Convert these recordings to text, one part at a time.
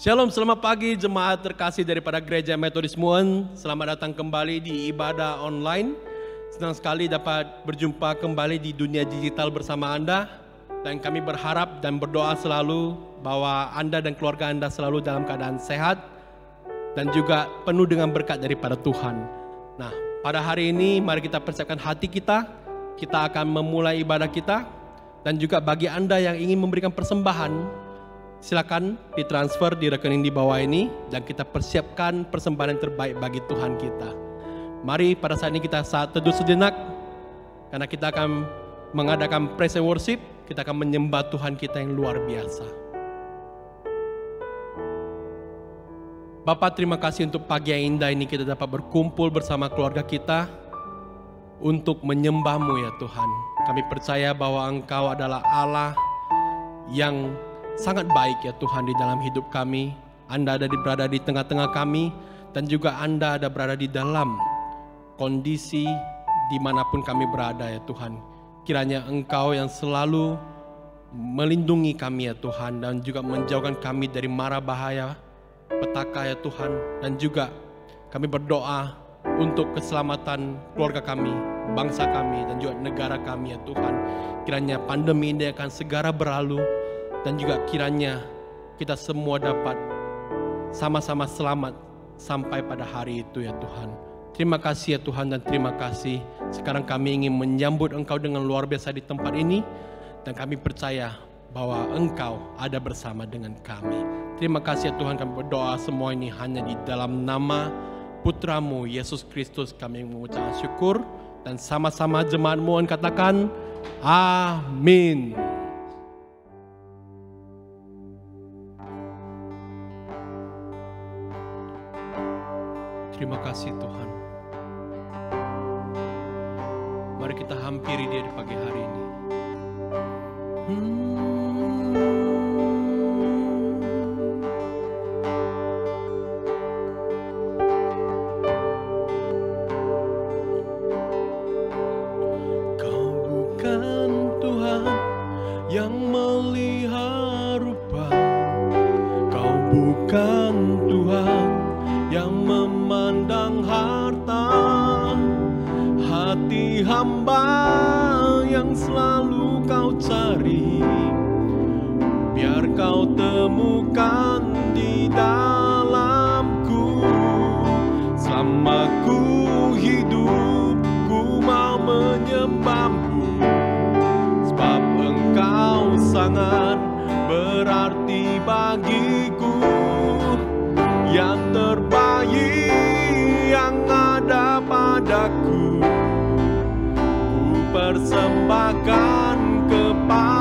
Shalom, selamat pagi jemaat terkasih daripada Gereja Metodis Muan. Selamat datang kembali di ibadah online. Senang sekali dapat berjumpa kembali di dunia digital bersama Anda. Dan kami berharap dan berdoa selalu bahwa Anda dan keluarga Anda selalu dalam keadaan sehat dan juga penuh dengan berkat daripada Tuhan. Nah, pada hari ini mari kita persiapkan hati kita. Kita akan memulai ibadah kita. Dan juga bagi Anda yang ingin memberikan persembahan, silakan ditransfer di rekening di bawah ini dan kita persiapkan persembahan yang terbaik bagi Tuhan kita. Mari pada saat ini kita saat teduh sejenak karena kita akan mengadakan praise and worship. Kita akan menyembah Tuhan kita yang luar biasa. Bapa, terima kasih untuk pagi yang indah ini kita dapat berkumpul bersama keluarga kita untuk menyembah-Mu ya Tuhan. Kami percaya bahwa Engkau adalah Allah yang sangat baik ya Tuhan di dalam hidup kami. Anda berada di tengah-tengah kami dan juga Anda ada berada di dalam kondisi dimanapun kami berada ya Tuhan. Kiranya Engkau yang selalu melindungi kami ya Tuhan dan juga menjauhkan kami dari mara bahaya, petaka ya Tuhan. Dan juga kami berdoa untuk keselamatan keluarga kami, bangsa kami dan juga negara kami ya Tuhan. Kiranya pandemi ini akan segera berlalu. Dan juga kiranya kita semua dapat sama-sama selamat sampai pada hari itu ya Tuhan. Terima kasih ya Tuhan dan terima kasih. Sekarang kami ingin menyambut Engkau dengan luar biasa di tempat ini. Dan kami percaya bahwa Engkau ada bersama dengan kami. Terima kasih ya Tuhan, kami berdoa semua ini hanya di dalam nama Putra-Mu Yesus Kristus kami mengucapkan syukur. Dan sama-sama jemaat mohon katakan amin. Terima kasih Tuhan. Mari kita hampiri Dia di pagi hari ini. Kau bukan Tuhan yang melihat rupa. Kau bukan Tuhan yang memandang harta. Hati hamba yang selalu kau cari, biar kau temukan di dalamku. Selama ku hidup, ku mau menyembahmu, sebab Engkau sangat berarti bagiku. Yang terbaik yang ada padaku, ku persembahkan kepadamu.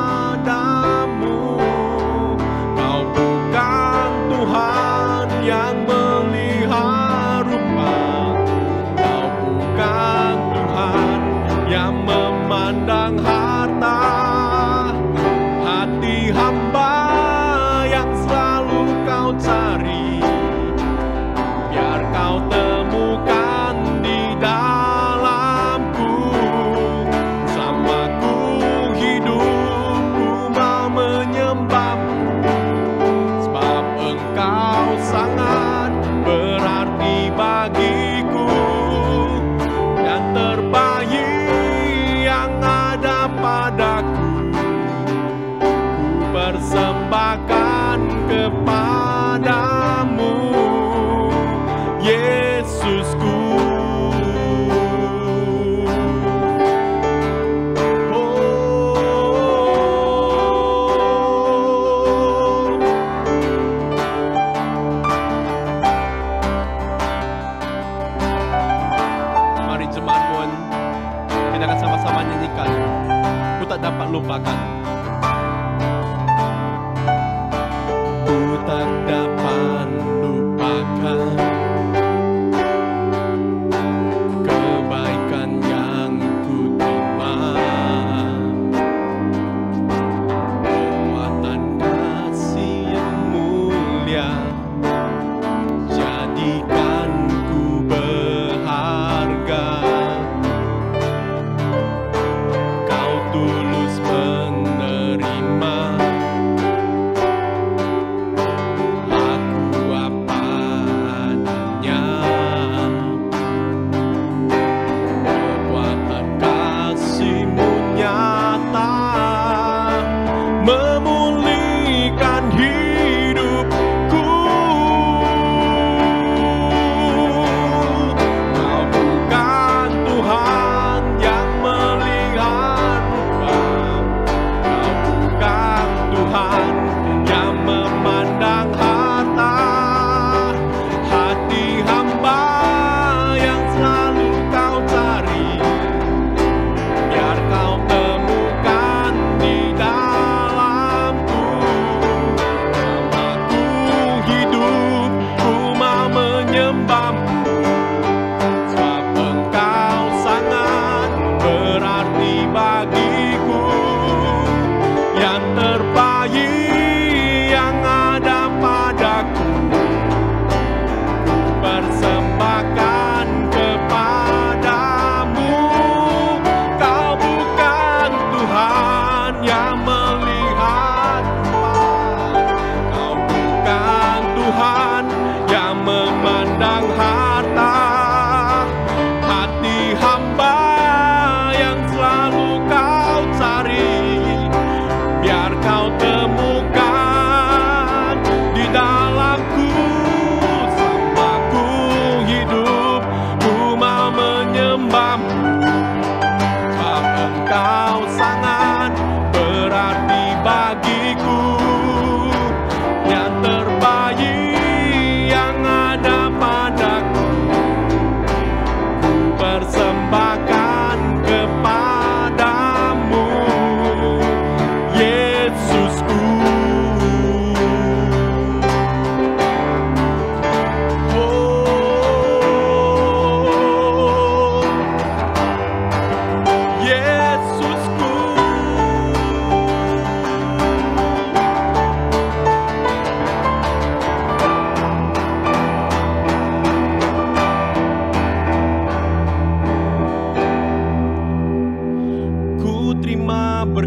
Kau bukan Tuhan yang melihat rupa. Kau bukan Tuhan yang memandang harta. Hati hamba yang selalu kau cari, biar kau temukan di dalamku. Selama ku hidup, ku mau menyembahmu, sebab Engkau sangat berarti bagiku. Dan terbaik yang ada padaku, ku persembahkan kepadamu, Yesusku. Mari jemaat Tuhan, kita akan sama-sama nyanyikan Ku Tak Dapat Lupakan. Ku tak dapat lupakan kebaikan yang ku terima, kekuatan kasih yang mulia, jadikan ku berharga. Kau tulus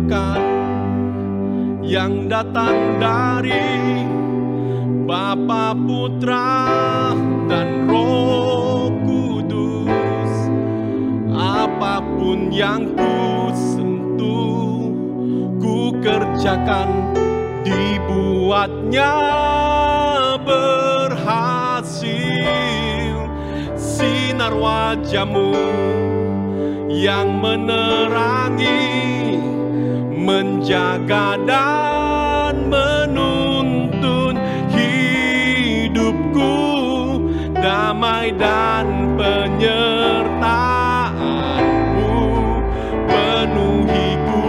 berkat yang datang dari Bapa, Putra, dan Roh Kudus. Apapun yang ku sentuh, ku kerjakan, dibuatnya berhasil. Sinar wajah-Mu yang menerangi, menjaga dan menuntun hidupku, damai dan penyertaan-Mu penuhiku.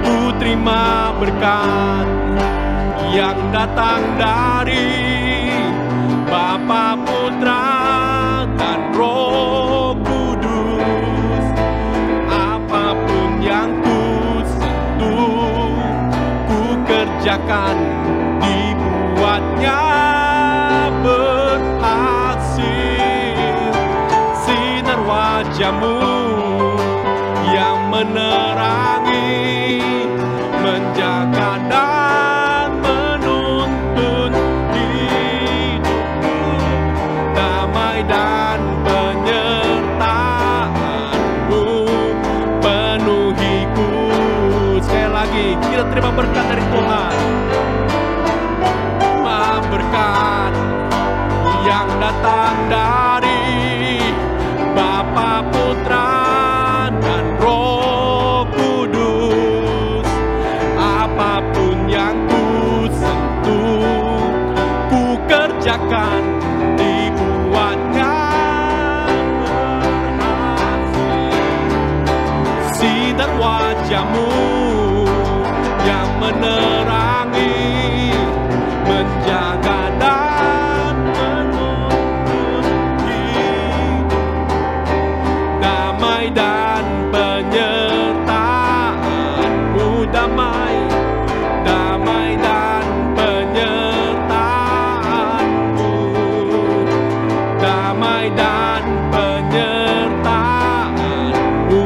Ku terima berkat yang datang dari Bapa, Putra, dan Roh Kudus. Apapun yang ku sentuh, ku kerjakan, dibuatnya berhasil. Sinar wajah-Mu yang menerangi, menjaga dan menuntun hidupku, damai dan penyertaan-Mu penuhiku. Sekali lagi kita terima berkat dari Tuhan. Terima berkat yang datang dari Bapa, Putra, dan Roh Kudus. Apapun yang ku sentuh, ku kerjakan, dibuatnya berhasil. Sinar wajah-Mu yang menerangi, menjaga dan menuntun hidup, damai dan penyertaan-Mu, damai dan penyertaan-Mu, damai dan penyertaan-Mu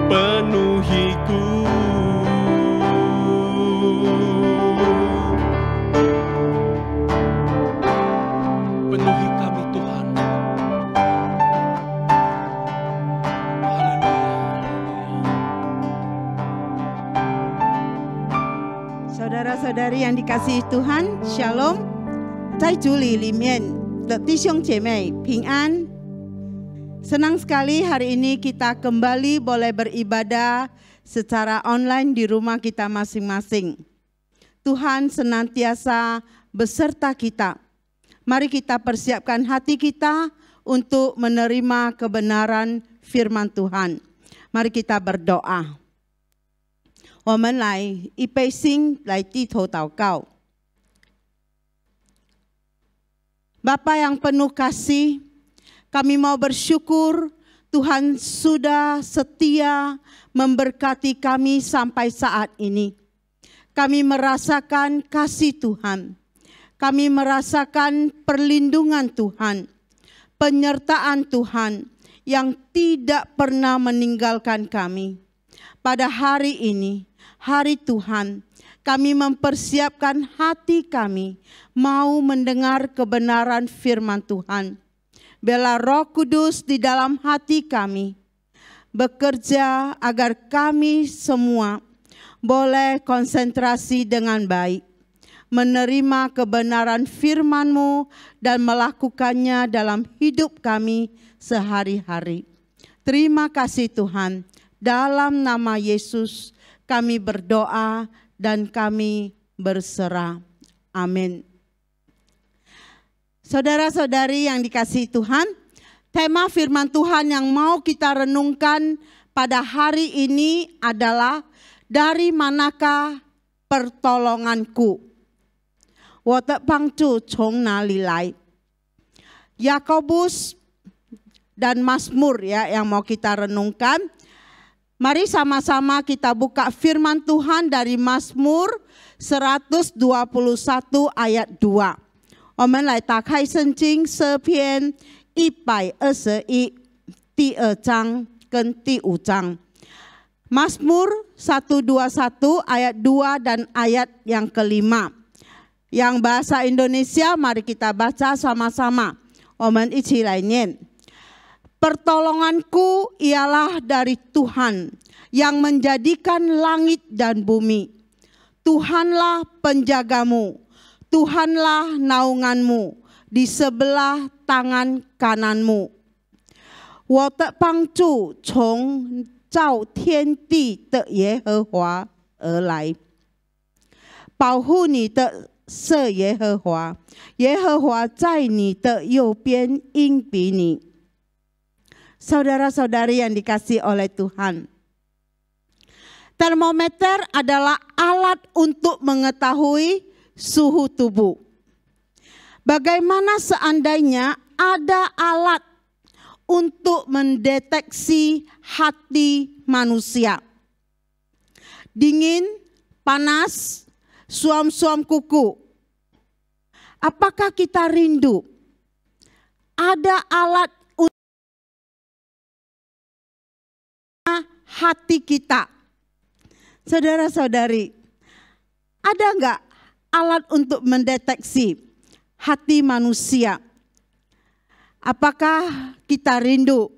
penuhiku. Penuhi kami Tuhan. Saudara-saudari yang dikasihi Tuhan, Shalom. 在主里面的弟兄姐妹平安。Senang sekali hari ini kita kembali boleh beribadah secara online di rumah kita masing-masing. Tuhan senantiasa beserta kita. Mari kita persiapkan hati kita untuk menerima kebenaran firman Tuhan. Mari kita berdoa. 我们来预备心，来低头祷告。Bapa yang penuh kasih, kami mau bersyukur Tuhan sudah setia memberkati kami sampai saat ini. Kami merasakan kasih Tuhan. Kami merasakan perlindungan Tuhan, penyertaan Tuhan yang tidak pernah meninggalkan kami. Pada hari ini, hari Tuhan, kami mempersiapkan hati kami mau mendengar kebenaran firman Tuhan. Biarlah Roh Kudus di dalam hati kami bekerja agar kami semua boleh konsentrasi dengan baik, menerima kebenaran firman-Mu dan melakukannya dalam hidup kami sehari-hari. Terima kasih Tuhan. Dalam nama Yesus kami berdoa dan kami berserah. Amin. Saudara-saudari yang dikasihi Tuhan, tema firman Tuhan yang mau kita renungkan pada hari ini adalah dari manakah pertolonganku? 我的帮助从哪里来? Yakobus dan Mazmur ya yang mau kita renungkan. Mari sama-sama kita buka firman Tuhan dari Mazmur 121 ayat 2. 我们来打开圣经诗篇121第2章跟第5章。Mazmur 121 ayat 2 dan ayat yang kelima. Yang bahasa Indonesia mari kita baca sama-sama. 我们一起来念. Pertolonganku ialah dari Tuhan yang menjadikan langit dan bumi. Tuhanlah penjagamu, Tuhanlah naunganmu di sebelah tangan kananmu. 我的帮助从造天地的耶和华而来，保护你的是耶和华，耶和华在你的右边应比你。Saudara-saudari yang dikasihi oleh Tuhan, termometer adalah alat untuk mengetahui suhu tubuh. Bagaimana seandainya ada alat untuk mendeteksi hati manusia? Dingin, panas, suam-suam kuku. Apakah kita rindu? Ada alat untuk hati kita. Saudara-saudari, ada enggak alat untuk mendeteksi hati manusia? Apakah kita rindu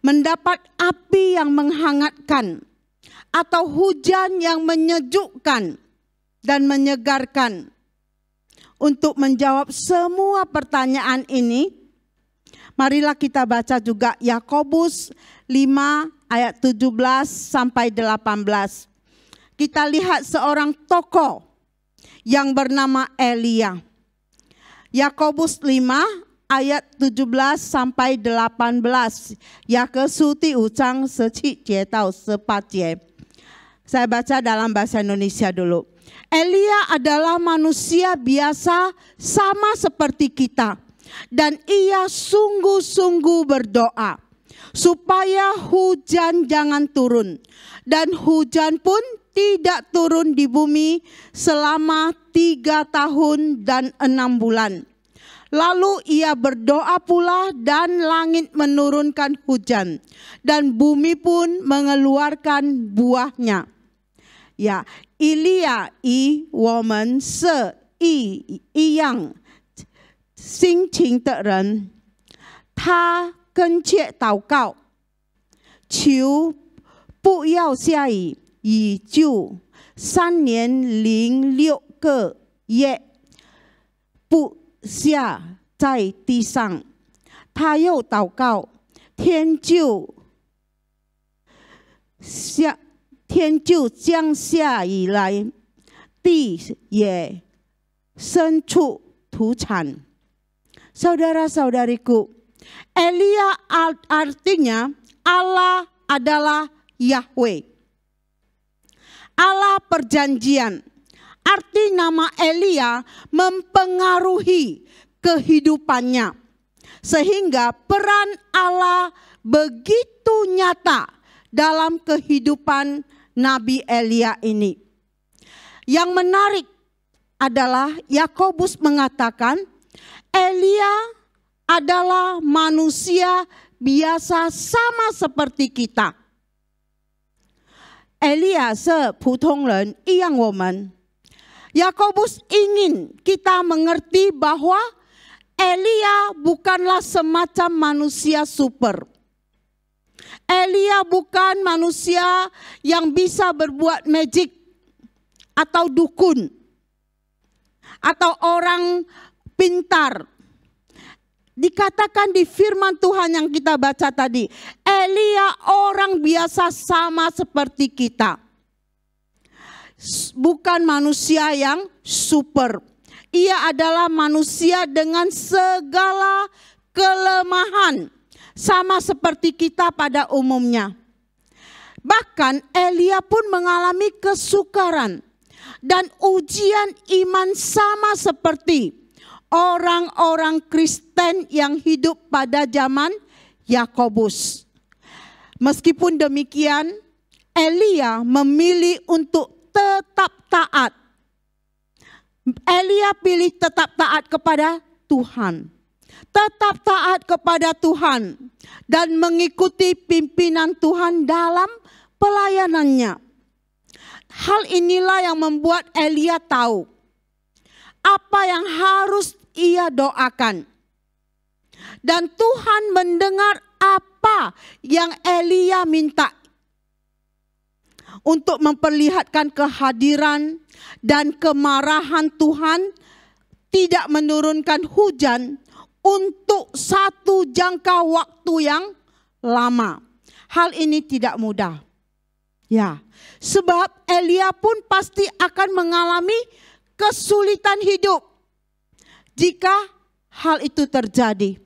mendapat api yang menghangatkan atau hujan yang menyejukkan dan menyegarkan? Untuk menjawab semua pertanyaan ini, marilah kita baca juga Yakobus 5 ayat 17 sampai 18. Kita lihat seorang tokoh yang bernama Elia. Yakobus 5 ayat 17 sampai 18. Yakobus 5章17节到18节. Saya baca dalam bahasa Indonesia dulu. Elia adalah manusia biasa sama seperti kita. Dan ia sungguh-sungguh berdoa supaya hujan jangan turun. Dan hujan pun tidak turun di bumi selama 3 tahun dan 6 bulan. Lalu ia berdoa pula dan langit menurunkan hujan. Dan bumi pun mengeluarkan buahnya. Ya, 以利亚以我们是一样心情的人，他恳切祷告，求不要下雨，雨就3年06个月不下在地上。他又祷告，天就降下雨来，地也生出土产。Saudara-saudariku, Elia artinya Allah adalah Yahweh, Allah perjanjian. Arti nama Elia mempengaruhi kehidupannya, sehingga peran Allah begitu nyata dalam kehidupan Nabi Elia ini. Yang menarik adalah Yakobus mengatakan Elia adalah manusia biasa sama seperti kita. Elia 是普通人一样我们。Yakobus ingin kita mengerti bahwa Elia bukanlah semacam manusia super. Elia bukan manusia yang bisa berbuat magic atau dukun atau orang pintar. Dikatakan di firman Tuhan yang kita baca tadi, Elia orang biasa sama seperti kita. Bukan manusia yang super. Ia adalah manusia dengan segala kelemahan. Sama seperti kita pada umumnya. Bahkan Elia pun mengalami kesukaran dan ujian iman sama seperti orang-orang Kristen yang hidup pada zaman Yakobus. Meskipun demikian, Elia memilih untuk tetap taat. Elia pilih tetap taat kepada Tuhan. tetap taat kepada Tuhan, dan mengikuti pimpinan Tuhan dalam pelayanannya. Hal inilah yang membuat Elia tahu apa yang harus ia doakan. Dan Tuhan mendengar apa yang Elia minta untuk memperlihatkan kehadiran dan kemarahan Tuhan tidak menurunkan hujan untuk satu jangka waktu yang lama. Hal ini tidak mudah. Ya, sebab Elia pun pasti akan mengalami kesulitan hidup jika hal itu terjadi.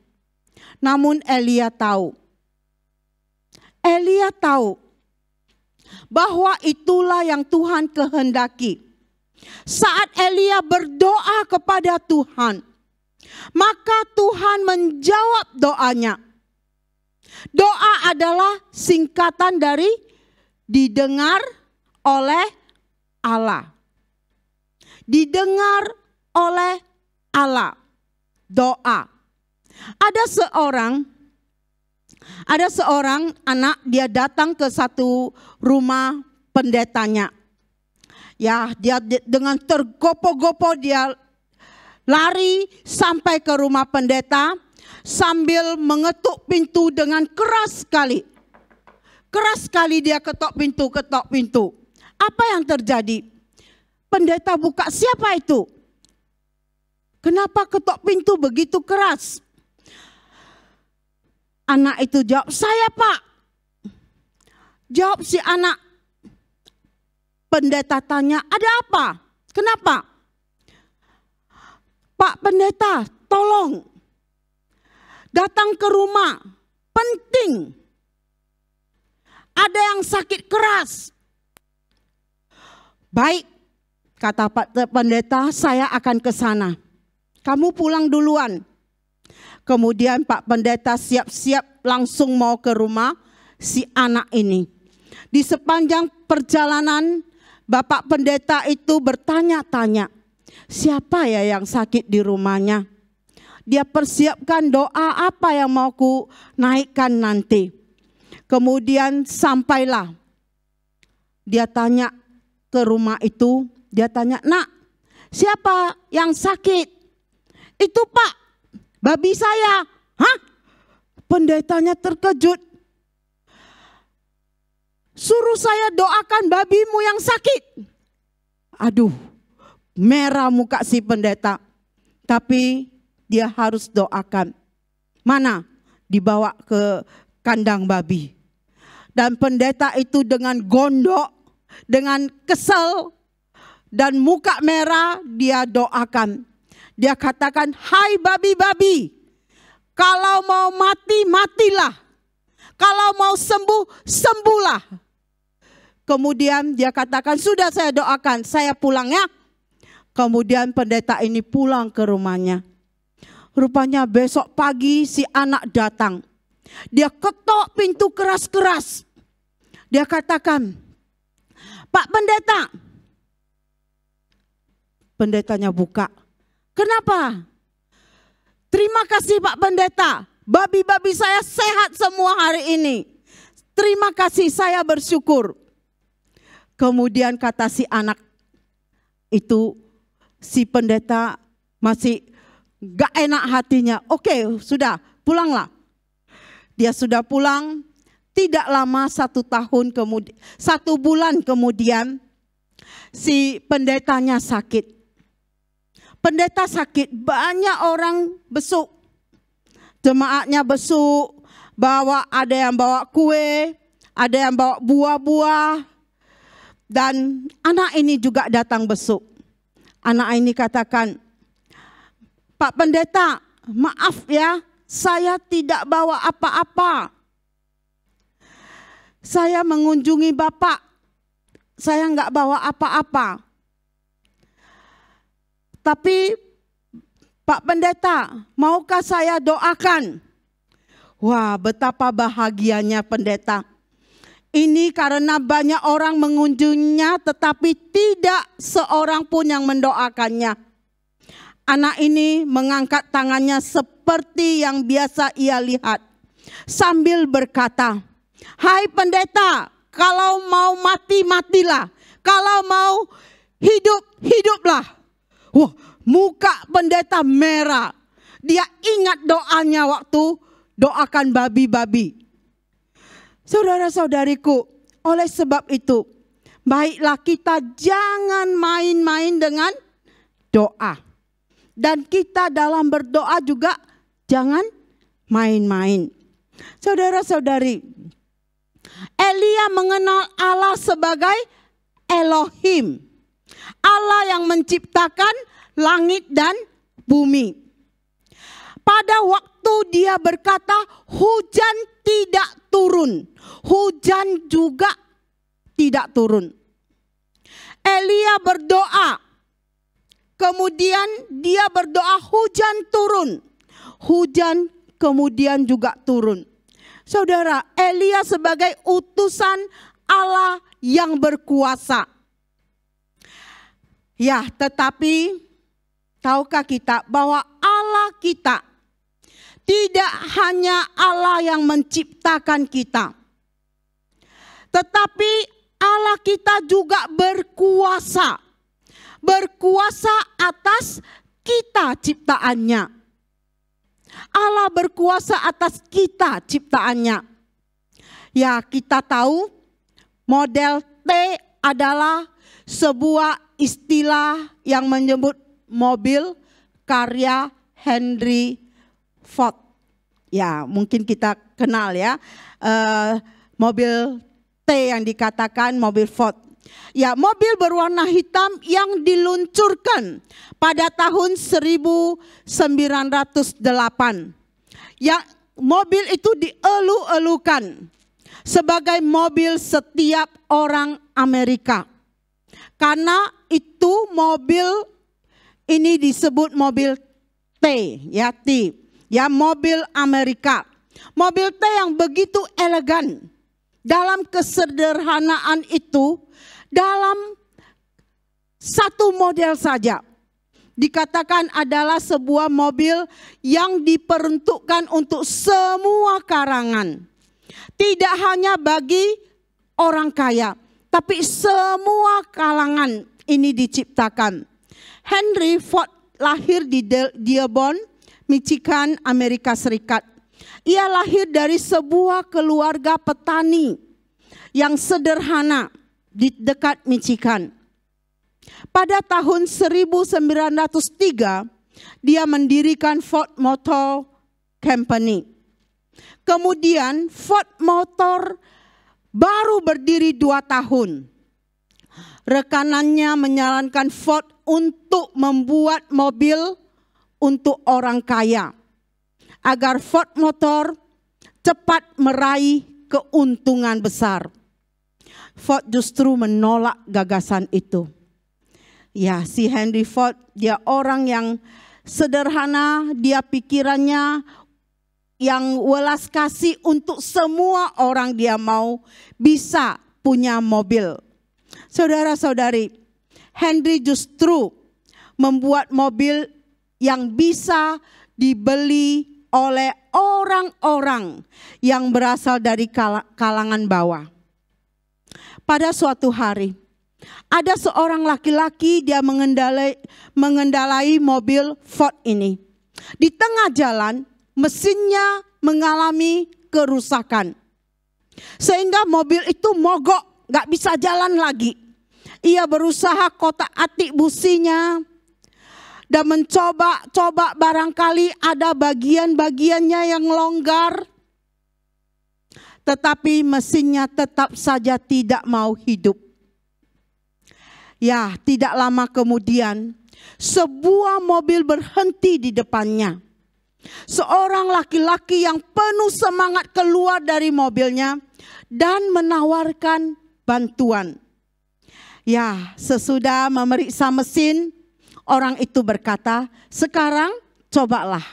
Namun Elia tahu bahwa itulah yang Tuhan kehendaki. Saat Elia berdoa kepada Tuhan, maka Tuhan menjawab doanya. Doa adalah singkatan dari didengar oleh Allah. Didengar oleh Allah. Doa. Ada seorang anak, dia datang ke satu rumah pendetanya. Ya, dia dengan tergopoh-gopoh dia lari sampai ke rumah pendeta sambil mengetuk pintu dengan keras sekali. Keras sekali dia ketok pintu. Apa yang terjadi? Pendeta buka, siapa itu? Kenapa ketok pintu begitu keras? Anak itu jawab, saya Pak. Jawab si anak. Pendeta tanya, ada apa? Kenapa? Pak pendeta, tolong. Datang ke rumah, penting. Ada yang sakit keras. Baik, kata Pak pendeta, saya akan ke sana. Kamu pulang duluan. Kemudian Pak pendeta siap-siap langsung mau ke rumah si anak ini. Di sepanjang perjalanan Bapak pendeta itu bertanya-tanya, siapa ya yang sakit di rumahnya? Dia persiapkan doa apa yang mau ku naikkan nanti. Kemudian sampailah. Dia tanya ke rumah itu, dia tanya, nak, siapa yang sakit? Itu Pak, babi saya. Hah? Pendetanya terkejut. Suruh saya doakan babimu yang sakit. Aduh, merah muka si pendeta. Tapi dia harus doakan. Mana? Dibawa ke kandang babi. Dan pendeta itu dengan gondok, dengan kesel, dan muka merah dia doakan. Dia katakan, hai babi-babi, kalau mau mati, matilah. Kalau mau sembuh, sembuhlah. Kemudian dia katakan, sudah saya doakan, saya pulang ya. Kemudian pendeta ini pulang ke rumahnya. Rupanya besok pagi si anak datang. Dia ketok pintu keras-keras. Dia katakan, Pak pendeta. Pendetanya buka. Kenapa? Terima kasih Pak pendeta. Babi-babi saya sehat semua hari ini. Terima kasih, saya bersyukur. Kemudian kata si anak itu, si pendeta masih gak enak hatinya. Oke, sudah pulanglah. Dia sudah pulang. Tidak lama 1 bulan kemudian si pendetanya sakit. Pendeta sakit, banyak orang besuk. Jemaatnya besuk, ada yang bawa kue, ada yang bawa buah-buah. Dan anak ini juga datang besuk. Anak ini katakan, Pak pendeta, maaf ya, saya tidak bawa apa-apa. Saya mengunjungi Bapak, saya enggak bawa apa-apa. Tapi Pak pendeta, maukah saya doakan? Wah, betapa bahagianya pendeta. Ini karena banyak orang mengunjunginya tetapi tidak seorang pun yang mendoakannya. anak ini mengangkat tangannya seperti yang biasa ia lihat, sambil berkata, "Hai pendeta, kalau mau mati, matilah. Kalau mau hidup, hiduplah." Wah, muka pendeta merah. Dia ingat doanya waktu doakan babi-babi. Saudara-saudariku, oleh sebab itu, baiklah kita jangan main-main dengan doa. Dan kita dalam berdoa juga jangan main-main. Saudara-saudari, Elia mengenal Allah sebagai Elohim, Allah yang menciptakan langit dan bumi. Pada waktu dia berkata, hujan tidak turun, hujan juga tidak turun. Elia berdoa, kemudian dia berdoa hujan turun, hujan kemudian juga turun. Saudara, Elia sebagai utusan Allah yang berkuasa. Ya, tetapi tahukah kita bahwa Allah kita tidak hanya Allah yang menciptakan kita, tetapi Allah kita juga berkuasa. Berkuasa atas kita ciptaannya. Allah berkuasa atas kita ciptaannya. Ya, kita tahu model T adalah sebuah istilah yang menyebut mobil karya Henry Ford. Ya, mungkin kita kenal ya, mobil T yang dikatakan mobil Ford. Ya, mobil berwarna hitam yang diluncurkan pada tahun 1908. Ya, mobil itu dielu-elukan sebagai mobil setiap orang Amerika. Karena itu mobil ini disebut mobil T, ya T, ya mobil Amerika. Mobil T yang begitu elegan. Dalam kesederhanaan itu, dalam satu model saja, dikatakan adalah sebuah mobil yang diperuntukkan untuk semua karangan. Tidak hanya bagi orang kaya, tapi semua kalangan ini diciptakan. Henry Ford lahir di Dearborn, Michigan, Amerika Serikat. Ia lahir dari sebuah keluarga petani yang sederhana di dekat Michigan. Pada tahun 1903, dia mendirikan Ford Motor Company. Kemudian Ford Motor baru berdiri 2 tahun. Rekanannya menyarankan Ford untuk membuat mobil untuk orang kaya, agar Ford Motor cepat meraih keuntungan besar. Ford justru menolak gagasan itu. Ya, si Henry Ford, dia orang yang sederhana, dia pikirannya yang welas kasih untuk semua orang, dia mau bisa punya mobil. Saudara-saudari, Henry justru membuat mobil yang bisa dibeli oleh orang-orang yang berasal dari kalangan bawah. Pada suatu hari, ada seorang laki-laki, dia mengendalai mobil Ford ini. Di tengah jalan, mesinnya mengalami kerusakan. Sehingga mobil itu mogok, gak bisa jalan lagi. Ia berusaha kotak-atik businya dan mencoba barangkali ada bagian-bagiannya yang longgar. Tetapi mesinnya tetap saja tidak mau hidup. Ya, tidak lama kemudian sebuah mobil berhenti di depannya. Seorang laki-laki yang penuh semangat keluar dari mobilnya dan menawarkan bantuan. Ya, sesudah memeriksa mesin, orang itu berkata, "Sekarang cobalah."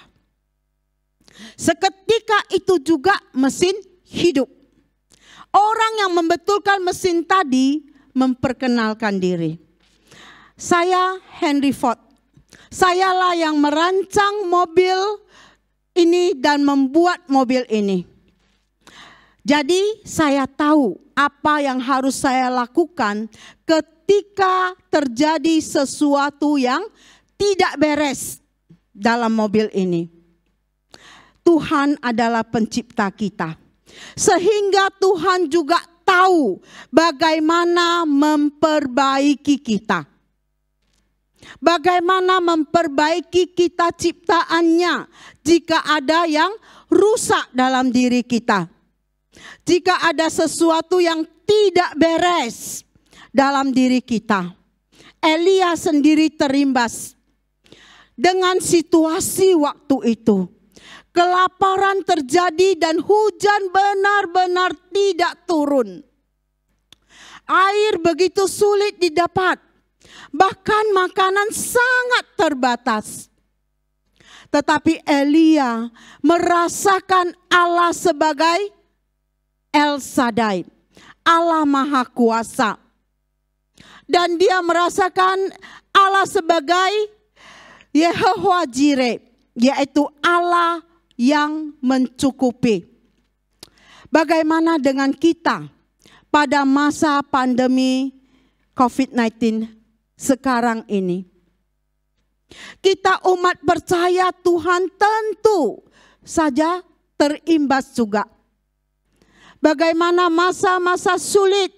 Seketika itu juga mesin hidup. Orang yang membetulkan mesin tadi memperkenalkan diri. "Saya Henry Ford. Sayalah yang merancang mobil ini dan membuat mobil ini. Jadi saya tahu apa yang harus saya lakukan ketika terjadi sesuatu yang tidak beres dalam mobil ini. Tuhan adalah pencipta kita. Sehingga Tuhan juga tahu bagaimana memperbaiki kita. Bagaimana memperbaiki kita ciptaannya jika ada yang rusak dalam diri kita. Jika ada sesuatu yang tidak beres dalam diri kita. Elia sendiri terimbas dengan situasi waktu itu. Kelaparan terjadi dan hujan benar-benar tidak turun. Air begitu sulit didapat. Bahkan makanan sangat terbatas. Tetapi Elia merasakan Allah sebagai El Shaddai, Allah Maha Kuasa. Dan dia merasakan Allah sebagai Yehovah Jireh, yaitu Allah yang mencukupi. Bagaimana dengan kita pada masa pandemi COVID-19 sekarang ini? Kita umat percaya Tuhan tentu saja terimbas juga. Bagaimana masa-masa sulit,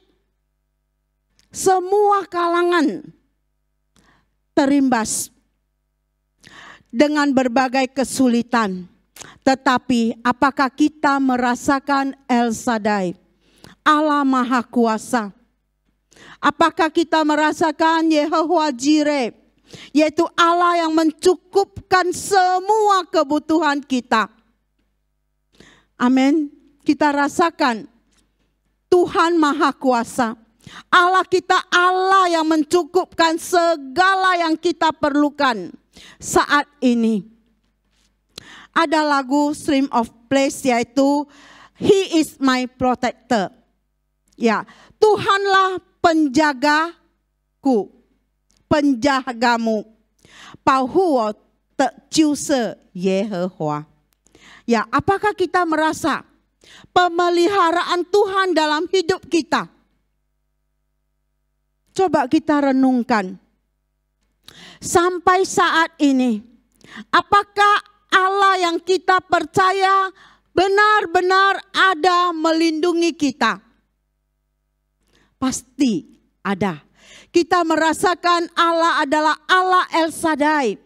semua kalangan terimbas dengan berbagai kesulitan. Tetapi apakah kita merasakan El Shaddai, Allah Maha Kuasa? Apakah kita merasakan Yehovah Jireh, yaitu Allah yang mencukupkan semua kebutuhan kita? Amin. Kita rasakan Tuhan Maha Kuasa. Allah kita Allah yang mencukupkan segala yang kita perlukan saat ini. Ada lagu Stream of Praise yaitu He is my protector. Ya, Tuhanlah penjagaku, penjagamu. Pauhuo terciuse Yehovah. Ya, apakah kita merasa pemeliharaan Tuhan dalam hidup kita? Coba kita renungkan. Sampai saat ini, apakah Allah yang kita percaya benar-benar ada melindungi kita? Pasti ada. Kita merasakan Allah adalah Allah El Shaddai.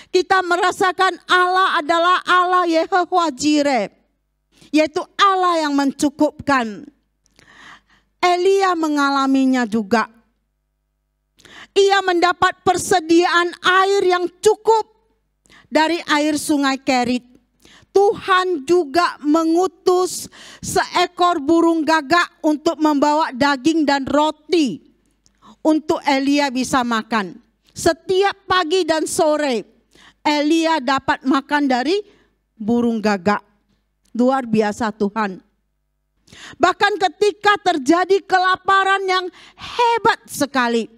Kita merasakan Allah adalah Allah Yehovah Jireh, yaitu Allah yang mencukupkan. Elia mengalaminya juga. Ia mendapat persediaan air yang cukup dari air sungai Kerit. Tuhan juga mengutus seekor burung gagak untuk membawa daging dan roti untuk Elia bisa makan. Setiap pagi dan sore Elia dapat makan dari burung gagak. Luar biasa Tuhan. Bahkan ketika terjadi kelaparan yang hebat sekali,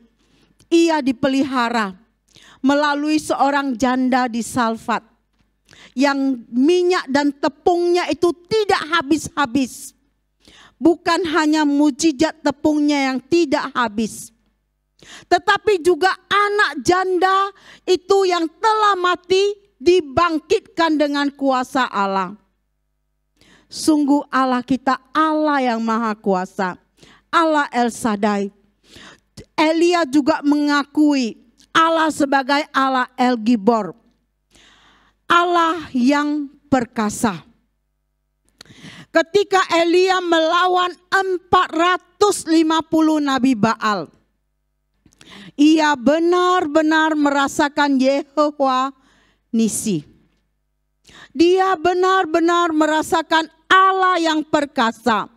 ia dipelihara melalui seorang janda di Salfat yang minyak dan tepungnya itu tidak habis-habis. Bukan hanya mujizat tepungnya yang tidak habis, tetapi juga anak janda itu yang telah mati dibangkitkan dengan kuasa Allah. Sungguh Allah kita Allah yang maha kuasa, Allah El Shaddai. Elia juga mengakui Allah sebagai Allah El Gibor, Allah yang perkasa. Ketika Elia melawan 450 nabi Baal, ia benar-benar merasakan Yehovah Nisi. Dia benar-benar merasakan Allah yang perkasa.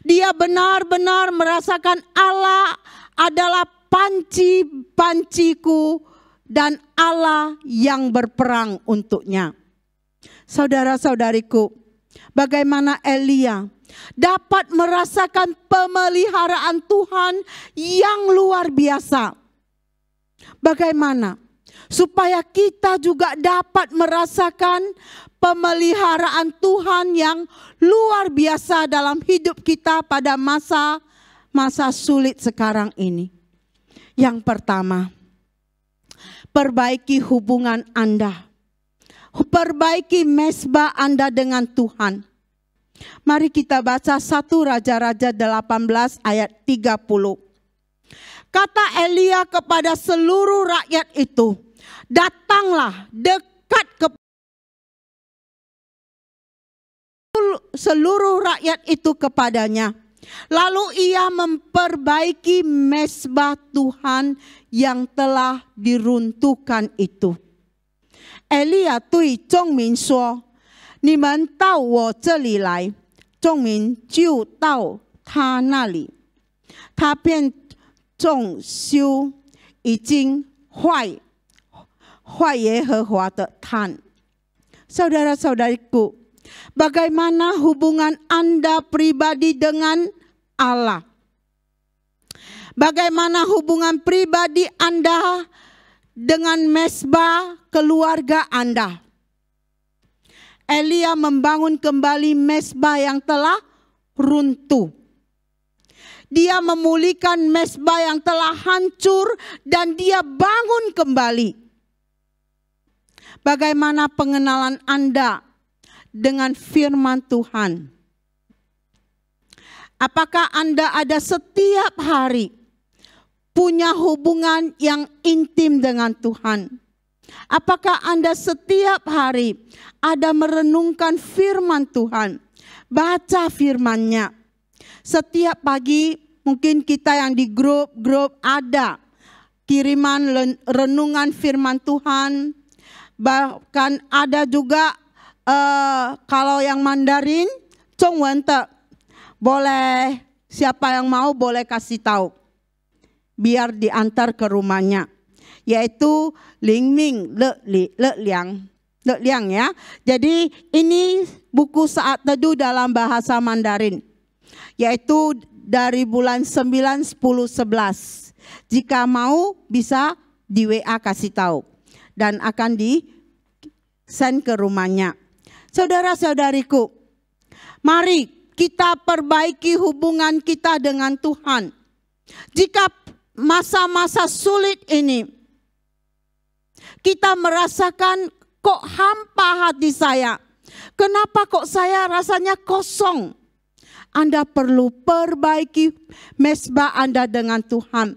Dia benar-benar merasakan Allah adalah panci-panciku dan Allah yang berperang untuknya. Saudara-saudariku, bagaimana Elia dapat merasakan pemeliharaan Tuhan yang luar biasa. Bagaimana supaya kita juga dapat merasakan pemeliharaan Tuhan yang luar biasa dalam hidup kita pada masa sulit sekarang ini. Yang pertama, perbaiki hubungan Anda. Perbaiki mezbah Anda dengan Tuhan. Mari kita baca 1 Raja-Raja 18 ayat 30. Kata Elia kepada seluruh rakyat itu, datanglah dekat ke seluruh rakyat itu kepadanya. Lalu ia memperbaiki mezbah Tuhan yang telah diruntuhkan itu. Elia 对众民说，你们到我这里来。众民就到他那里，他便重修已经坏耶和华的坛。Saudara-saudariku, bagaimana hubungan Anda pribadi dengan Allah? Bagaimana hubungan pribadi Anda dengan mezbah keluarga Anda? Elia membangun kembali mezbah yang telah runtuh. Dia memulihkan mezbah yang telah hancur dan dia bangun kembali. Bagaimana pengenalan Anda dengan firman Tuhan? Apakah Anda ada setiap hari punya hubungan yang intim dengan Tuhan? Apakah Anda setiap hari ada merenungkan firman Tuhan? Baca firman-Nya. Setiap pagi mungkin kita yang di grup ada kiriman renungan firman Tuhan. Bahkan ada juga kalau yang Mandarin, Zhongwen boleh, siapa yang mau boleh kasih tahu. Biar diantar ke rumahnya. Yaitu Lingming Le Liang ya. Jadi ini buku saat teduh dalam bahasa Mandarin. Yaitu dari bulan 9, 10, 11. Jika mau bisa di WA kasih tahu. Dan akan di send ke rumahnya. Saudara-saudariku, mari kita perbaiki hubungan kita dengan Tuhan. Jika masa-masa sulit ini kita merasakan kok hampa hati saya. Kenapa kok saya rasanya kosong? Anda perlu perbaiki mezbah Anda dengan Tuhan.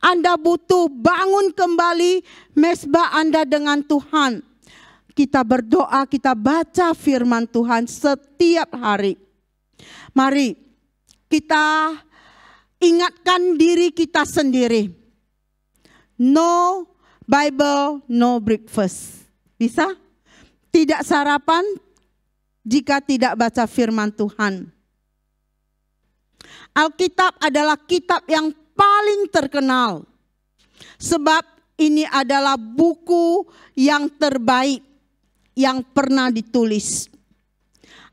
Anda butuh bangun kembali mezbah Anda dengan Tuhan. Kita berdoa, kita baca firman Tuhan setiap hari. Mari kita ingatkan diri kita sendiri. No Bible, no breakfast. Bisa? Tidak sarapan jika tidak baca firman Tuhan. Alkitab adalah kitab yang paling terkenal. Sebab ini adalah buku yang terbaik yang pernah ditulis.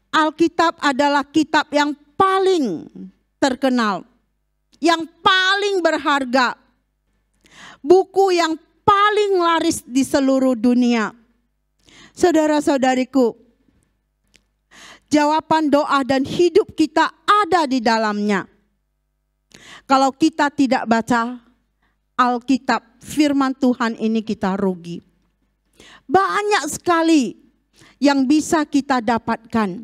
Alkitab adalah kitab yang paling terkenal, yang paling berharga. Buku yang paling laris di seluruh dunia. Saudara-saudariku, jawaban doa dan hidup kita ada di dalamnya. Kalau kita tidak baca Alkitab, firman Tuhan ini kita rugi. Banyak sekali yang bisa kita dapatkan.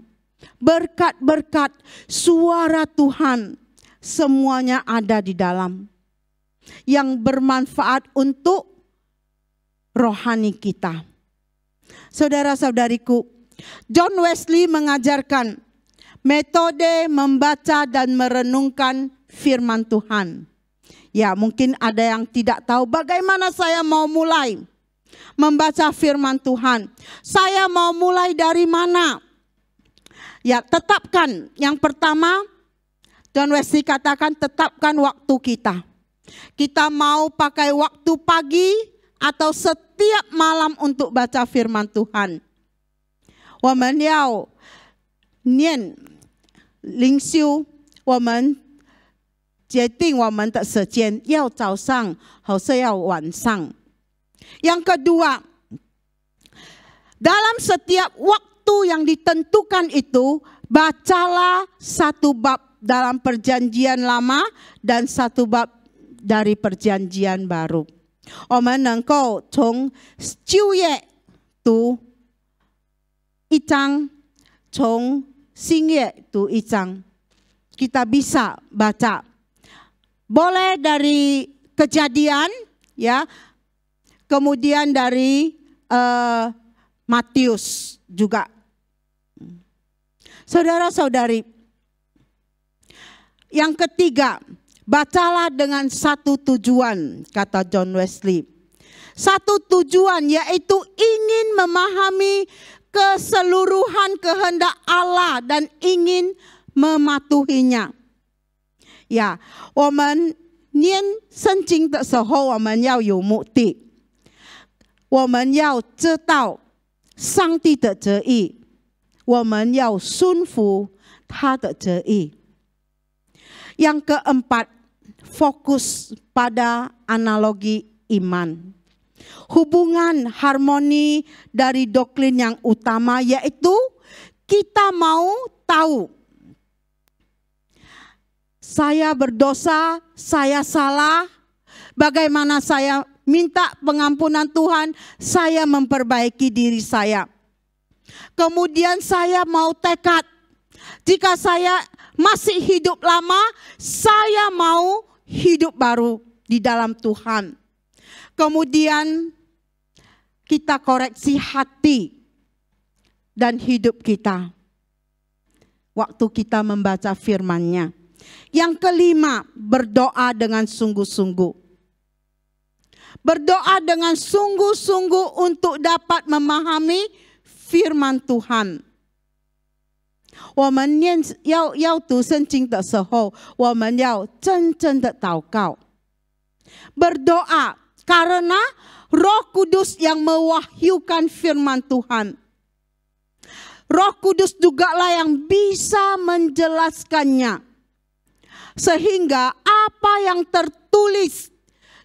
Berkat-berkat suara Tuhan semuanya ada di dalam. Yang bermanfaat untuk rohani kita. Saudara-saudariku, John Wesley mengajarkan metode membaca dan merenungkan firman Tuhan. Ya, mungkin ada yang tidak tahu bagaimana saya mau mulai membaca firman Tuhan. Saya mau mulai dari mana? Ya, tetapkan. Yang pertama, John Wesley katakan tetapkan waktu kita. Kita mau pakai waktu pagi atau setiap malam untuk baca firman Tuhan. 我们要念灵修，我们决定我们的时间要早上，或是要晚上。Yang kedua, dalam setiap waktu yang ditentukan itu, bacalah satu bab dalam perjanjian lama dan satu bab dari perjanjian baru. 我们能够从旧约读一章，从新约读一章。Kita bisa baca. Boleh dari Kejadian, ya, kemudian dari Matius juga. Saudara-saudari, yang ketiga, bacalah dengan satu tujuan, kata John Wesley. Satu tujuan, yaitu ingin memahami keseluruhan kehendak Allah dan ingin mematuhinya. Ya, 我们念圣经的时候，我们要有目的，我们要知道上帝的旨意，我们要顺服他的旨意。Yang keempat, fokus pada analogi iman. Hubungan harmoni dari doktrin yang utama, yaitu kita mau tahu. Saya berdosa, saya salah. Bagaimana saya minta pengampunan Tuhan, saya memperbaiki diri saya. Kemudian saya mau tekad, jika saya masih hidup lama, saya mau hidup baru di dalam Tuhan. Kemudian kita koreksi hati dan hidup kita waktu kita membaca firman-Nya. Yang kelima, berdoa dengan sungguh-sungguh. Berdoa dengan sungguh-sungguh untuk dapat memahami firman Tuhan. 我们要读圣经的时候，我们要真正的祷告。Berdoa karena Roh Kudus yang mewahyukan firman Tuhan. Roh Kudus jugalah yang bisa menjelaskannya. Sehingga apa yang tertulis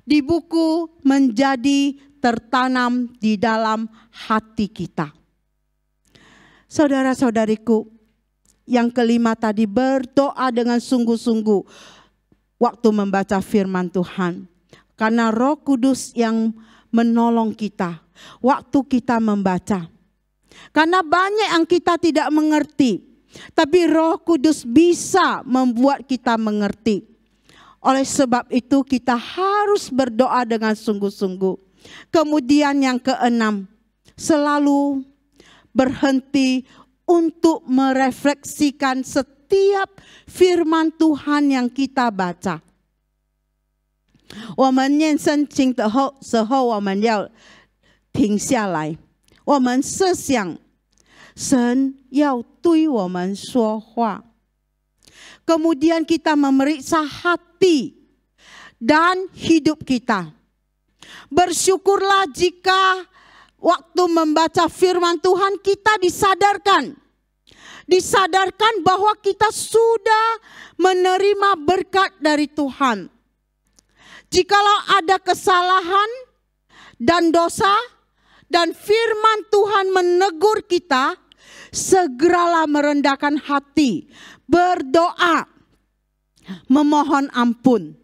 di buku menjadi tertanam di dalam hati kita. Saudara-saudariku, yang kelima tadi, berdoa dengan sungguh-sungguh waktu membaca firman Tuhan. Karena Roh Kudus yang menolong kita waktu kita membaca. Karena banyak yang kita tidak mengerti, tapi Roh Kudus bisa membuat kita mengerti. Oleh sebab itu kita harus berdoa dengan sungguh-sungguh. Kemudian yang keenam, selalu berhenti untuk merefleksikan setiap firman Tuhan yang kita baca. 我们念圣经的时候，我们要停下来，我们设想神要对我们说话。Kemudian kita memeriksa hati dan hidup kita. Bersyukurlah jika waktu membaca firman Tuhan kita disadarkan. Disadarkan bahwa kita sudah menerima berkat dari Tuhan. Jikalau ada kesalahan dan dosa dan firman Tuhan menegur kita, segeralah merendahkan hati, berdoa, memohon ampun.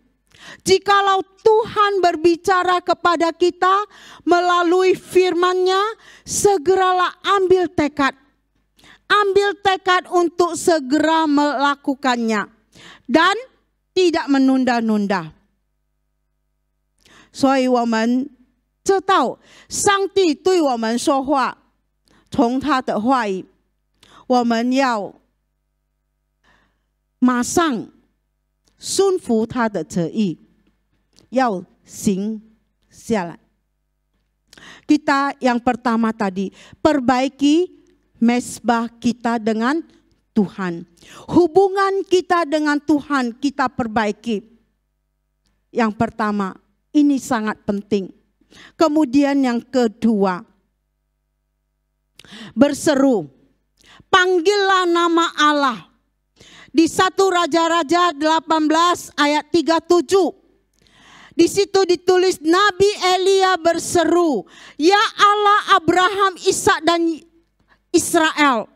Jikalau Tuhan berbicara kepada kita melalui firman-Nya, segeralah ambil tekad. Ambil tekad untuk segera melakukannya dan tidak menunda-nunda. 所以我们知道上帝对我们说话，从他的话语，我们要马上顺服他的旨意，要行下来。Kita yang pertama tadi, perbaiki mesbah kita dengan Tuhan. Hubungan kita dengan Tuhan kita perbaiki. Yang pertama, ini sangat penting. Kemudian yang kedua, berseru, panggillah nama Allah. Di 1 Raja-Raja 18 ayat 37. Di situ ditulis Nabi Elia berseru, "Ya Allah Abraham, Ishak dan Israel,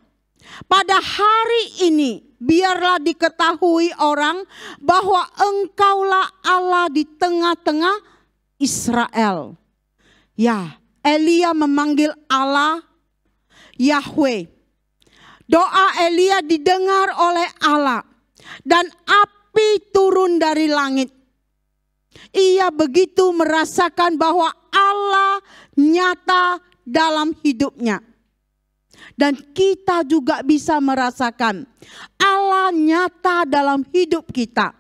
pada hari ini biarlah diketahui orang bahwa Engkaulah Allah di tengah-tengah Israel." Ya, Elia memanggil Allah Yahweh. Doa Elia didengar oleh Allah dan api turun dari langit. Ia begitu merasakan bahwa Allah nyata dalam hidupnya. Dan kita juga bisa merasakan Allah nyata dalam hidup kita.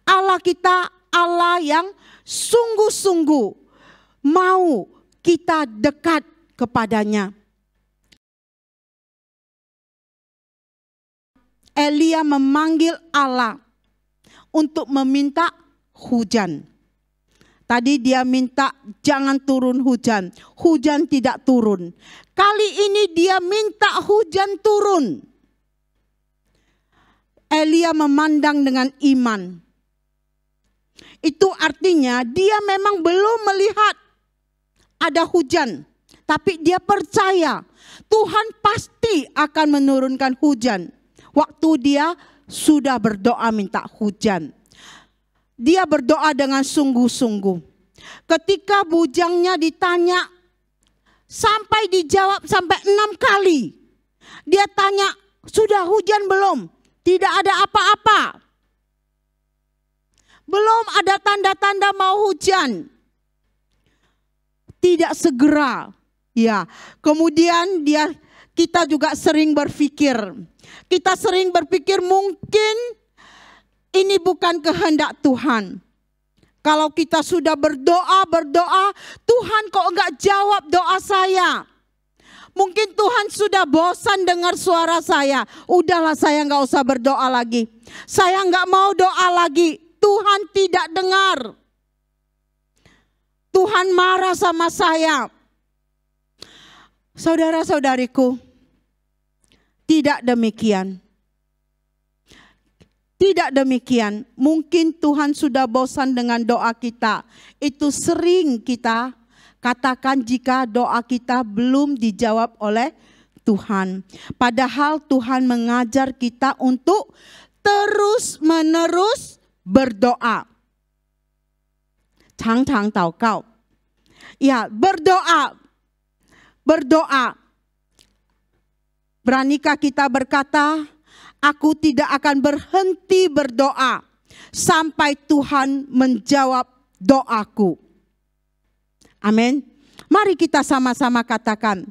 Allah kita Allah yang sungguh-sungguh mau kita dekat kepadanya. Elia memanggil Allah untuk meminta hujan. Tadi dia minta jangan turun hujan. Hujan tidak turun. Kali ini dia minta hujan turun. Elia memandang dengan iman. Itu artinya dia memang belum melihat ada hujan. Tapi dia percaya Tuhan pasti akan menurunkan hujan. Waktu dia sudah berdoa minta hujan. Dia berdoa dengan sungguh-sungguh. Ketika bujangnya ditanya, sampai dijawab sampai 6 kali. Dia tanya, sudah hujan belum? Tidak ada apa-apa. Belum ada tanda-tanda mau hujan. Tidak segera. Ya, kemudian kita juga sering berpikir. Kita sering berpikir mungkin ini bukan kehendak Tuhan. Kalau kita sudah berdoa, Tuhan kok enggak jawab doa saya. Mungkin Tuhan sudah bosan dengar suara saya. Udahlah saya enggak usah berdoa lagi. Saya enggak mau doa lagi. Tuhan tidak dengar. Tuhan marah sama saya. Saudara-saudariku, tidak demikian. Tidak demikian. Mungkin Tuhan sudah bosan dengan doa kita. Itu sering kita katakan jika doa kita belum dijawab oleh Tuhan. Padahal Tuhan mengajar kita untuk terus-menerus berdoa. 常常祷告. Ya, berdoa. Berdoa. Beranikah kita berkata, aku tidak akan berhenti berdoa sampai Tuhan menjawab doaku. Amin. Mari kita sama-sama katakan,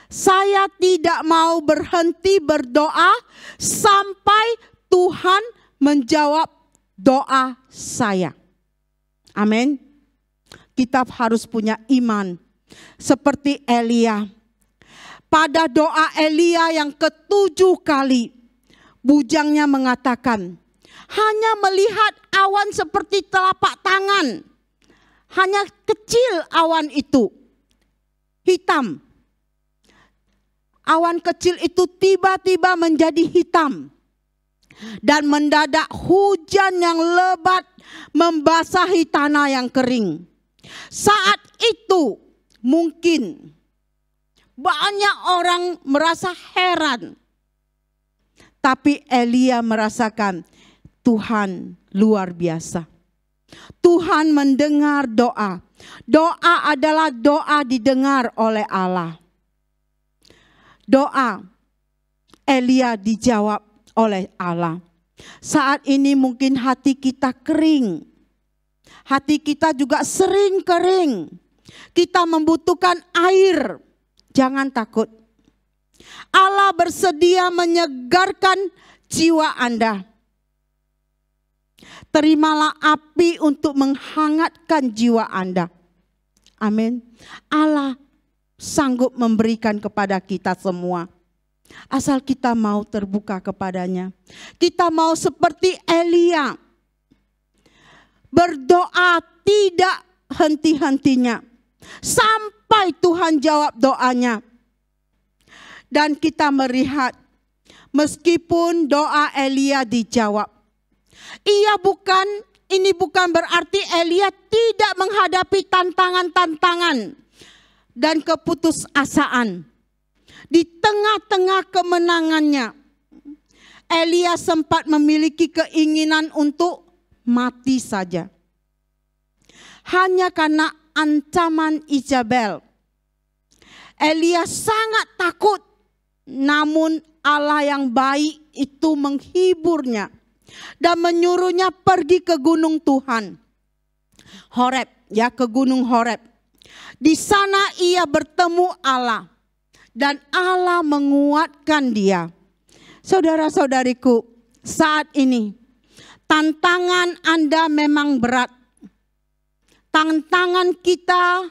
saya tidak mau berhenti berdoa sampai Tuhan menjawab doa saya. Amin. Kita harus punya iman seperti Elia. Pada doa Elia yang ke-7 kali, bujangnya mengatakan, hanya melihat awan seperti telapak tangan. Hanya kecil awan itu, hitam. Awan kecil itu tiba-tiba menjadi hitam. Dan mendadak hujan yang lebat membasahi tanah yang kering. Saat itu mungkin banyak orang merasa heran. Tapi Elia merasakan Tuhan luar biasa. Tuhan mendengar doa. Doa adalah doa didengar oleh Allah. Doa Elia dijawab oleh Allah. Saat ini mungkin hati kita kering. Hati kita juga sering kering. Kita membutuhkan air. Jangan takut. Allah bersedia menyegarkan jiwa Anda. Terimalah api untuk menghangatkan jiwa Anda. Amin. Allah sanggup memberikan kepada kita semua. Asal kita mau terbuka kepadanya. Kita mau seperti Elia. Berdoa tidak henti-hentinya. Sampai Tuhan jawab doanya. Dan kita melihat meskipun doa Elia dijawab. Ia bukan ini bukan berarti Elia tidak menghadapi tantangan-tantangan dan keputusasaan. Di tengah-tengah kemenangannya, Elia sempat memiliki keinginan untuk mati saja. Hanya karena ancaman Izabel. Elia sangat takut, namun Allah yang baik itu menghiburnya dan menyuruhnya pergi ke gunung Tuhan. Horeb, ya, ke gunung Horeb. Di sana ia bertemu Allah dan Allah menguatkan dia. Saudara-saudariku, saat ini tantangan Anda memang berat. Tantangan kita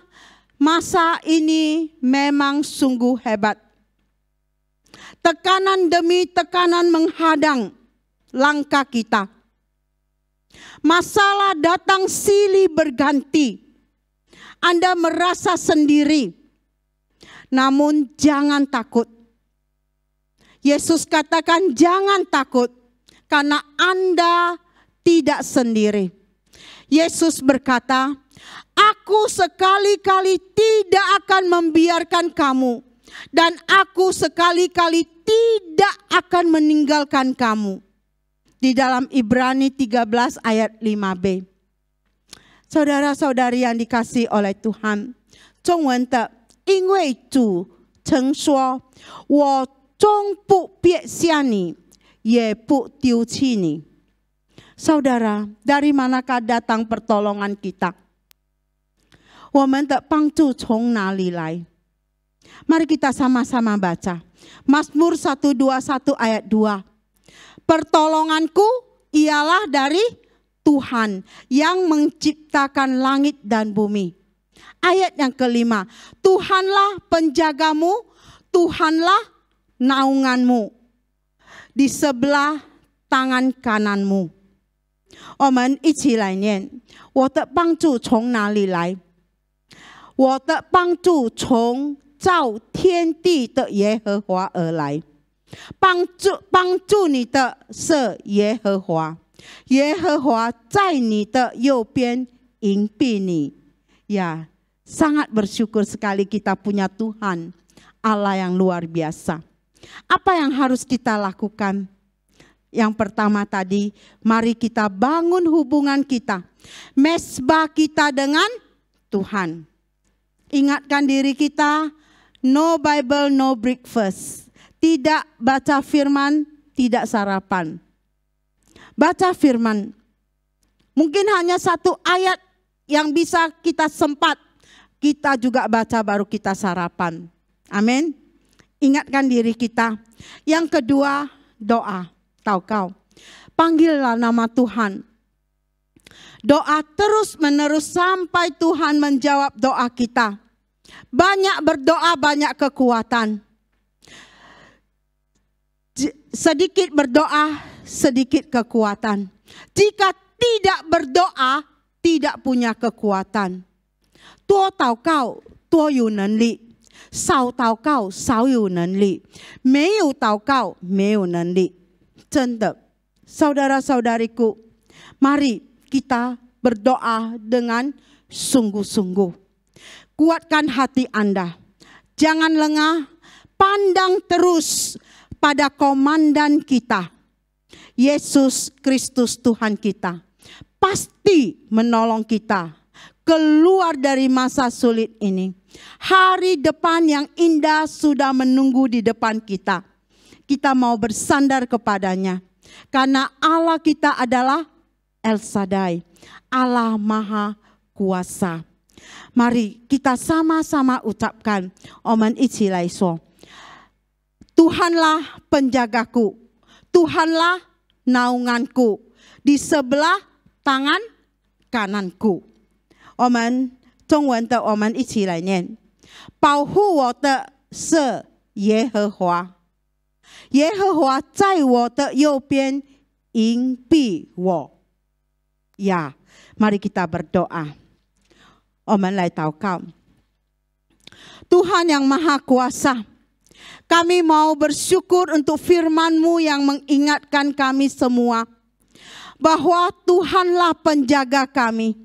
masa ini memang sungguh hebat. Tekanan demi tekanan menghadang langkah kita. Masalah datang silih berganti. Anda merasa sendiri. Namun jangan takut. Yesus katakan jangan takut karena Anda tidak sendiri. Yesus berkata, aku sekali-kali tidak akan membiarkan kamu. Dan aku sekali-kali tidak akan meninggalkan kamu. Di dalam Ibrani 13 ayat 5b. Saudara-saudari yang dikasihi oleh Tuhan. 中文的因为主曾说我终不撇下你也不丢弃你. Saudara, dari manakah datang pertolongan kita? 我们的帮助从哪里来? Mari kita sama-sama baca. Mazmur 121 ayat 2. Pertolonganku ialah dari Tuhan yang menciptakan langit dan bumi. Ayat yang kelima. Tuhanlah penjagamu, Tuhanlah naunganmu di sebelah tangan kananmu. 我们一起来念。我的帮助从哪里来？我的帮助从造天地的耶和华而来。帮助你的是耶和华，耶和华在你的右边隐蔽你. Ya, sangat bersyukur sekali kita punya Tuhan, Allah yang luar biasa. Apa yang harus kita lakukan? Yang pertama tadi, mari kita bangun hubungan kita, mesbah kita dengan Tuhan. Ingatkan diri kita, no Bible, no breakfast. Tidak baca firman, tidak sarapan. Baca firman. Mungkin hanya satu ayat yang bisa kita sempat. Kita juga baca baru kita sarapan. Amin. Ingatkan diri kita. Yang kedua, doa. Tahu kau. Panggillah nama Tuhan. Doa terus menerus sampai Tuhan menjawab doa kita. Banyak berdoa, banyak kekuatan. Sedikit berdoa, sedikit kekuatan. Jika tidak berdoa, tidak punya kekuatan. 多祷告，多有能力；少祷告，少有能力；没有祷告，没有能力。真的， saudara-saudariku, mari kita berdoa dengan sungguh-sungguh. Kuatkan hati Anda. Jangan lengah, pandang terus pada komandan kita. Yesus Kristus Tuhan kita. Pasti menolong kita keluar dari masa sulit ini. Hari depan yang indah sudah menunggu di depan kita. Kita mau bersandar kepadanya. Karena Allah kita adalah El Shaddai, Allah Maha Kuasa. Mari kita sama-sama ucapkan. 我们一起来说. Tuhanlah penjagaku, Tuhanlah naunganku di sebelah tangan kananku. 我们中文的我们一起来念。保护我的是耶和华，耶和华在我的右边隐蔽我。Ya, mari kita berdoa. 我们来祷告。Tuhan yang Maha Kuasa, kami mau bersyukur untuk firman-Mu yang mengingatkan kami semua bahwa Tuhanlah penjaga kami,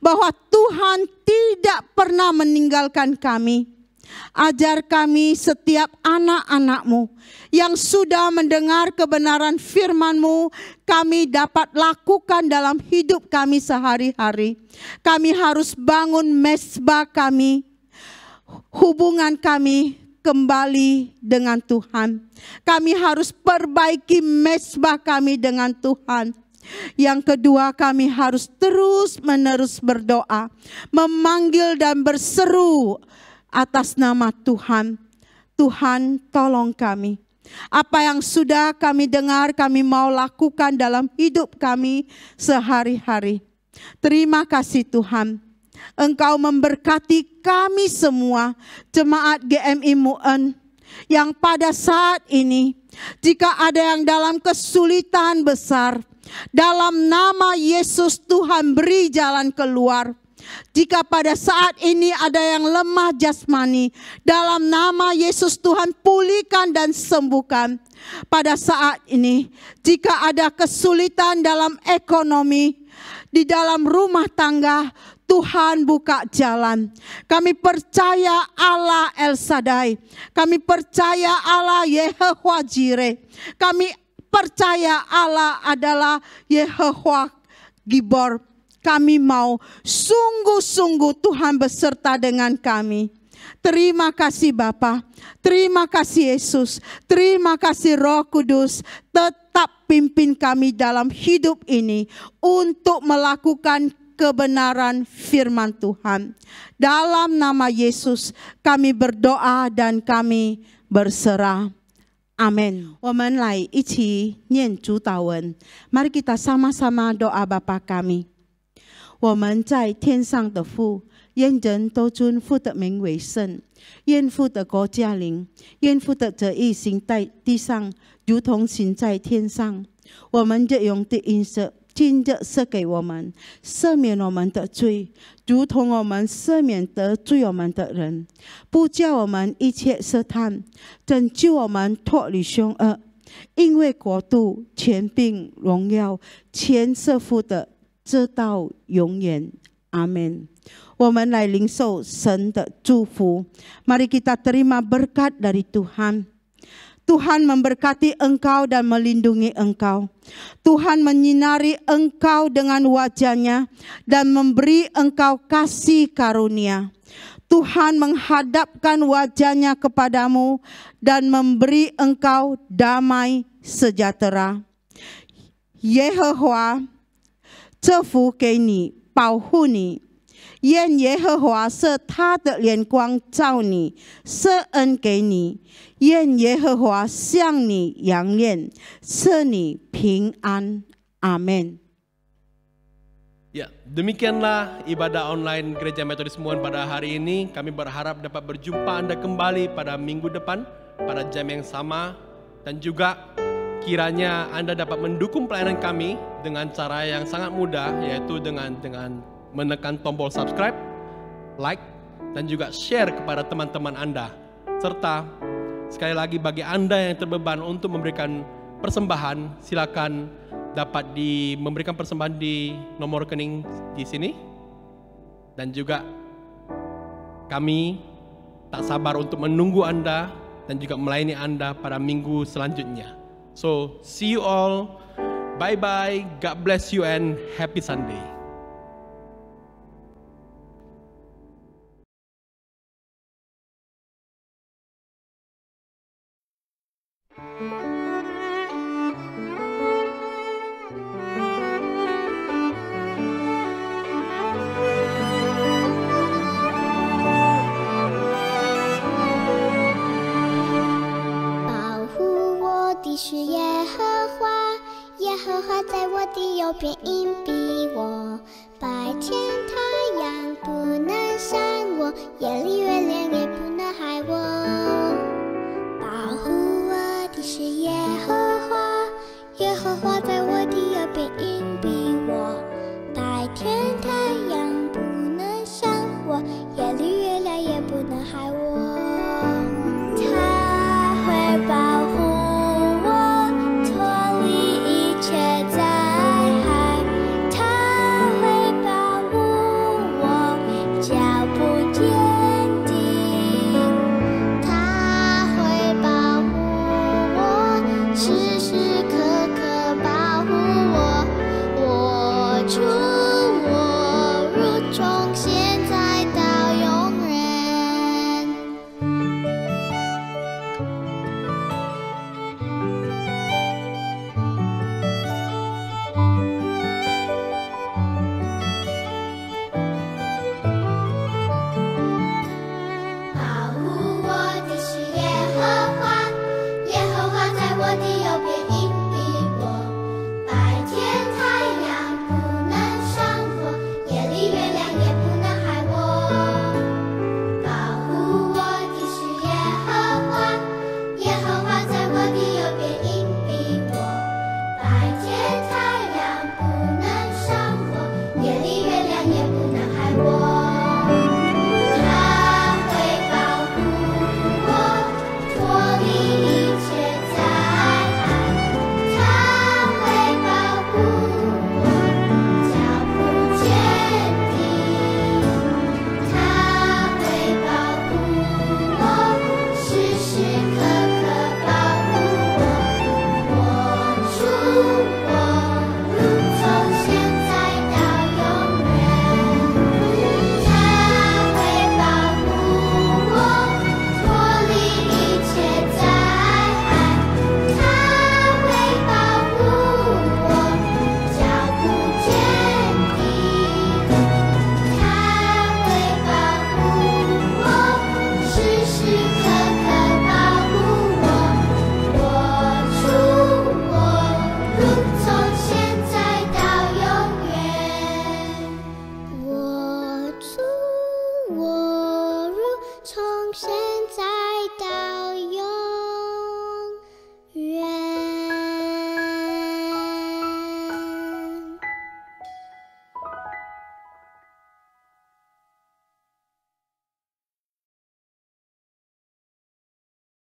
bahwa Tuhan tidak pernah meninggalkan kami. Ajar kami setiap anak-anak-Mu yang sudah mendengar kebenaran firman-Mu, kami dapat lakukan dalam hidup kami sehari-hari. Kami harus bangun mezbah kami, hubungan kami kembali dengan Tuhan. Kami harus perbaiki mezbah kami dengan Tuhan. Yang kedua, kami harus terus-menerus berdoa, memanggil dan berseru atas nama Tuhan. Tuhan, tolong kami. Apa yang sudah kami dengar, kami mau lakukan dalam hidup kami sehari-hari. Terima kasih Tuhan. Engkau memberkati kami semua, jemaat GMI Mu'en, yang pada saat ini, jika ada yang dalam kesulitan besar, dalam nama Yesus Tuhan beri jalan keluar. Jika pada saat ini ada yang lemah jasmani, dalam nama Yesus Tuhan pulihkan dan sembuhkan. Pada saat ini, jika ada kesulitan dalam ekonomi, di dalam rumah tangga, Tuhan buka jalan. Kami percaya Allah El Shaddai. Kami percaya Allah Yehova Jireh. Kami percaya Allah adalah Yehova Gibor. Kami mau sungguh-sungguh Tuhan beserta dengan kami. Terima kasih Bapa, terima kasih Yesus, terima kasih Roh Kudus. Tetap pimpin kami dalam hidup ini untuk melakukan kebenaran firman Tuhan. Dalam nama Yesus kami berdoa dan kami berserah. Amin. 我们来一起念主祷文. Mari kita sama-sama doa Bapa kami. 我们在天上的父，愿人都尊父的名为圣，愿父的国降临，愿父的旨意行在地上，如同行在天上。我们日用的饮食，今日赐给我们，赦免我们的罪，如同我们赦免得罪我们的人，不叫我们一切试探，拯救我们脱离凶恶。因为国度、权柄、荣耀，全是父的，直到永远。阿们。我们来领受神的祝福。Mari kita terima berkat dari Tuhan. Tuhan memberkati engkau dan melindungi engkau. Tuhan menyinari engkau dengan wajah-Nya dan memberi engkau kasih karunia. Tuhan menghadapkan wajah-Nya kepadamu dan memberi engkau damai sejahtera. Yehova 赐福给你，保护你。愿耶和华设他的脸光照你，施恩给你。愿耶和华向你扬脸，赐你平安。阿们。 Ya, demikianlah ibadah online Gereja Metodis Mu'en pada hari ini. Kami berharap dapat berjumpa Anda kembali pada minggu depan, pada jam yang sama. Dan juga kiranya Anda dapat mendukung pelayanan kami dengan cara yang sangat mudah, yaitu dengan menekan tombol subscribe, like, dan juga share kepada teman-teman Anda. Serta sekali lagi bagi Anda yang terbeban untuk memberikan persembahan, silakan dapat memberikan persembahan di nomor rekening di sini. Dan juga kami tak sabar untuk menunggu Anda dan juga melayani Anda pada minggu selanjutnya. So, see you all. Bye-bye. God bless you and happy Sunday.